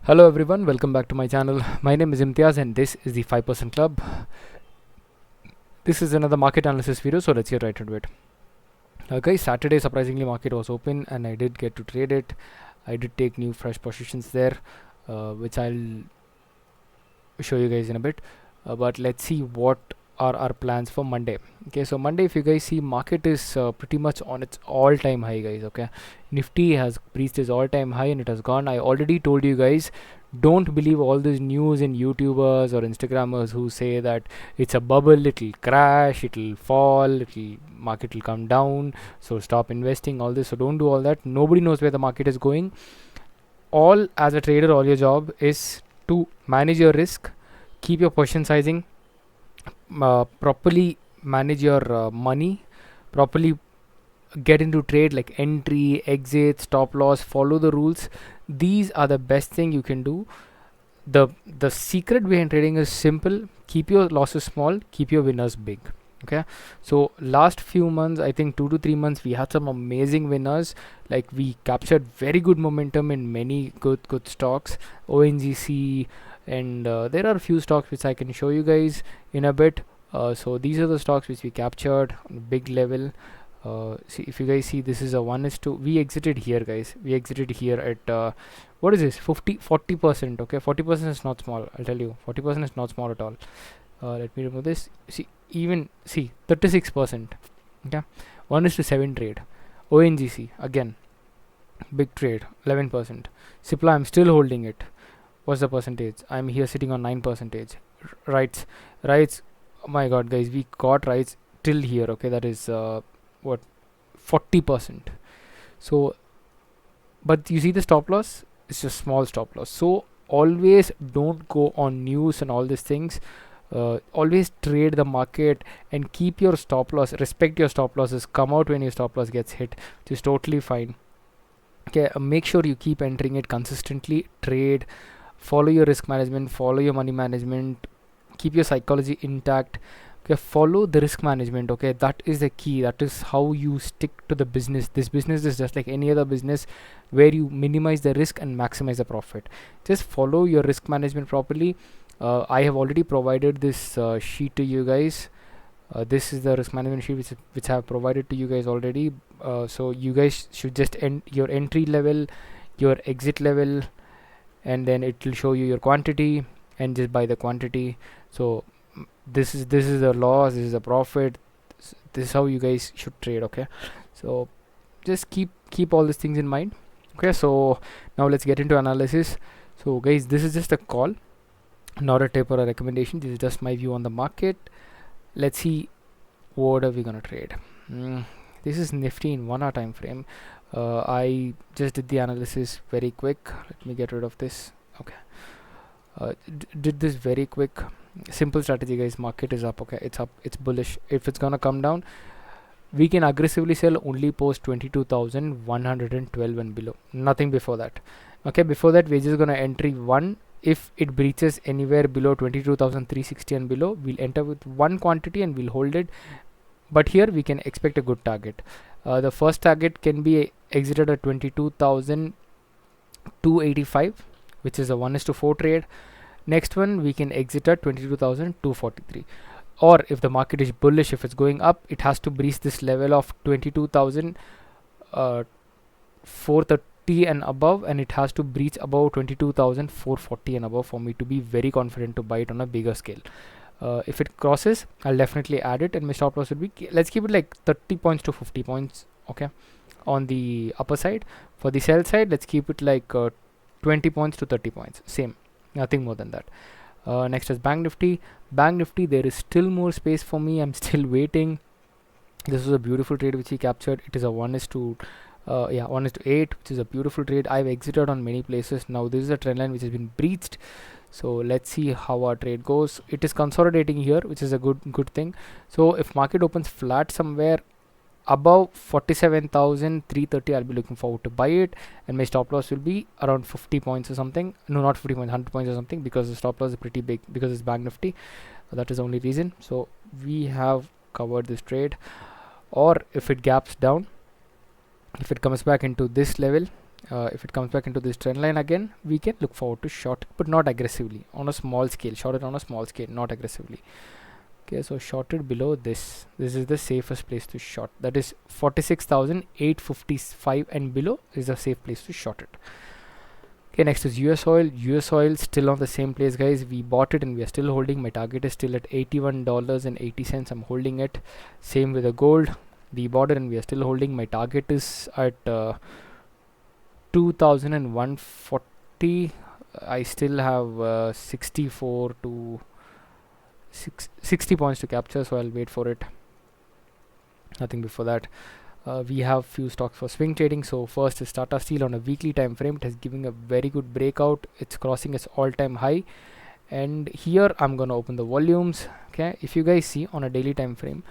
Hello everyone, welcome back to my channel. My name is Imtiaz and this is the 5% Club. This is another market analysis video, so let's get right into it. Okay, Saturday surprisingly market was open and I did get to trade it. I did take new fresh positions there, which I'll show you guys in a bit. But let's see what are our plans for Monday. Okay, so Monday, if you guys see, market is pretty much on its all-time high, guys. Okay, Nifty has breached its all-time high and it has gone. I already told you guys, don't believe all this news in YouTubers or Instagrammers who say that it's a bubble, it'll crash, it'll fall, it'll market will come down, so stop investing, all this. So don't do all that. Nobody knows where the market is going. All as a trader, all your job is to manage your risk, keep your position sizing, properly manage your money, properly get into trade like entry, exit, stop loss, follow the rules. These are the best thing you can do. The secret behind trading is simple: keep your losses small, keep your winners big. Okay, so last few months, I think 2 to 3 months, we had some amazing winners. Like we captured very good momentum in many good stocks, ONGC, and there are a few stocks which I can show you guys in a bit. So these are the stocks which we captured on a big level. See, if you guys see, this is a 1:2. We exited here, guys. We exited here at what is this, 40%. Okay, 40% is not small, I'll tell you. 40% is not small at all. Let me remove this. See, even see 36%. Okay, 1:7 trade. ONGC again, big trade, 11%. Cipla, I'm still holding it. What's the percentage? I'm here sitting on 9%. Rights. Oh my god, guys, we got rights till here. Okay, that is what, 40%. So, but you see the stop loss, it's just small stop loss. So always don't go on news and all these things. Always trade the market and keep your stop loss, respect your stop losses, come out when your stop loss gets hit, which is totally fine. Okay, make sure you keep entering it consistently, trade, follow your risk management, follow your money management, keep your psychology intact. Okay, follow the risk management. Okay, that is the key. That is how you stick to the business. This business is just like any other business where you minimize the risk and maximize the profit. Just follow your risk management properly. I have already provided this sheet to you guys. This is the risk management sheet which I have provided to you guys already. So you guys should just end your entry level, your exit level, and then it will show you your quantity, and just buy the quantity. So this is the loss, this is the profit. This is how you guys should trade. Okay, so just keep all these things in mind. Okay, so now let's get into analysis. So guys, this is just a call, not a tip or a recommendation. This is just my view on the market. Let's see what are we gonna trade. This is Nifty in 1 hour time frame. I just did the analysis very quick. Let me get rid of this. Okay, did this very quick. Simple strategy, guys. Market is up. Okay, it's up, it's bullish. If it's gonna come down, we can aggressively sell only post 22,112 and below, nothing before that. Okay, before that we're just gonna entry one. If it breaches anywhere below 22,360 and below, we'll enter with one quantity and we'll hold it. But here we can expect a good target. The first target can be exited at 22,285, which is a 1:4 trade. Next one we can exit at 22,243. Or if the market is bullish, if it's going up, it has to breach this level of 22,430 and above, and it has to breach above 22,440 and above for me to be very confident to buy it on a bigger scale. If it crosses, I'll definitely add it, and my stop loss would be, let's keep it like 30 points to 50 points. Okay, on the upper side. For the sell side, let's keep it like 20 points to 30 points, same, nothing more than that. Next is Bank Nifty. Bank Nifty, there is still more space for me. I'm still waiting. This is a beautiful trade which he captured. It is a 1:8, which is a beautiful trade. I've exited on many places. Now this is a trend line which has been breached. So let's see how our trade goes. It is consolidating here, which is a good thing. So if market opens flat somewhere above 47,330, I'll be looking forward to buy it, and my stop loss will be around 50 points or something. No, not 50 points, 100 points or something, because the stop loss is pretty big because it's Bank Nifty. That is the only reason. So we have covered this trade. Or if it gaps down, if it comes back into this level, If it comes back into this trend line again, we can look forward to short, but not aggressively, on a small scale. Short it on a small scale, not aggressively. Okay, so shorted below this. This is the safest place to short. That is 46,855 and below is a safe place to short it. Okay, next is US oil. US oil still on the same place, guys. We bought it and we are still holding. My target is still at $81.80. I'm holding it. Same with the gold. We bought it and we are still holding. My target is at 2,140. I still have 64 to 60 points to capture, so I'll wait for it. Nothing before that. We have few stocks for swing trading. So first is Tata Steel on a weekly time frame. It is giving a very good breakout. It's crossing its all-time high, and here I'm gonna open the volumes. Okay, if you guys see on a daily time frame,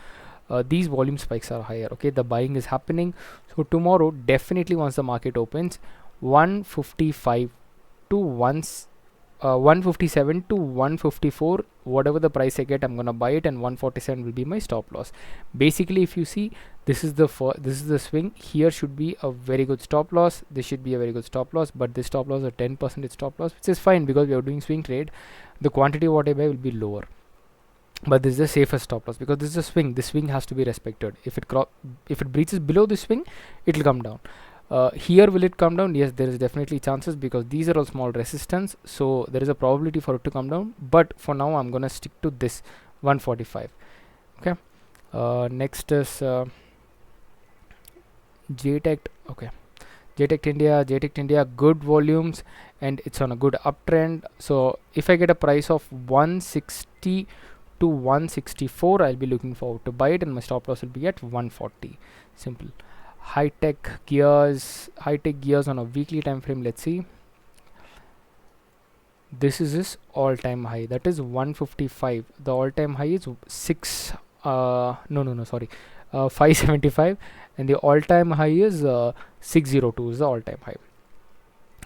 these volume spikes are higher. Okay, the buying is happening. So tomorrow, definitely once the market opens, 155 to 157 to 154, whatever the price I get, I'm gonna buy it, and 147 will be my stop loss. Basically, if you see, this is the swing. Here should be a very good stop loss. This should be a very good stop loss, but this stop loss is a 10% stop loss, which is fine because we are doing swing trade. The quantity what I buy will be lower, but this is the safest stop loss because this is a swing. This swing has to be respected. If it breaches below this swing, it will come down. Here will it come down? Yes, there is definitely chances because these are all small resistance, so there is a probability for it to come down, but for now I'm gonna stick to this 145. Okay, next is JTech. Okay, JTech India, good volumes and it's on a good uptrend. So if I get a price of 160 to 164, I'll be looking forward to buy it, and my stop loss will be at 140. Simple. High-tech gears on a weekly time frame. Let's see, this is his all-time high, that is 155. The all-time high is 575, and the all-time high is 602 is the all-time high.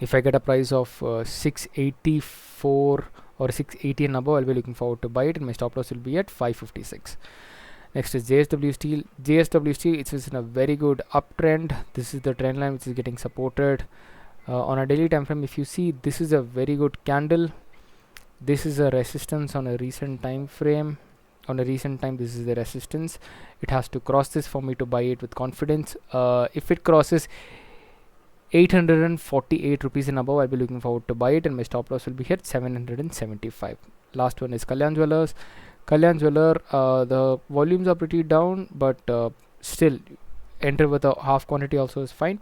If I get a price of 684 or 680 and above, I'll be looking forward to buy it, and my stop loss will be at 556. Next is JSW Steel. It is in a very good uptrend. This is the trend line which is getting supported. On a daily time frame, if you see, this is a very good candle. This is a resistance on a recent time frame. On a recent time, this is the resistance. It has to cross this for me to buy it with confidence. If it crosses 848 rupees and above, I'll be looking forward to buy it, and my stop loss will be here 775. Last one is Kalyan Jewellers. The volumes are pretty down, but still enter with a half quantity also is fine.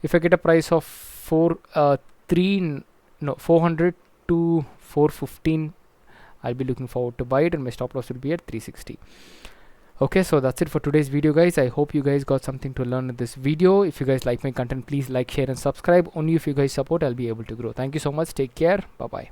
If I get a price of 400 to 415, I'll be looking forward to buy it, and my stop loss will be at 360. Okay, so that's it for today's video, guys. I hope you guys got something to learn in this video. If you guys like my content, please like, share and subscribe. Only if you guys support, I'll be able to grow. Thank you so much. Take care. Bye bye.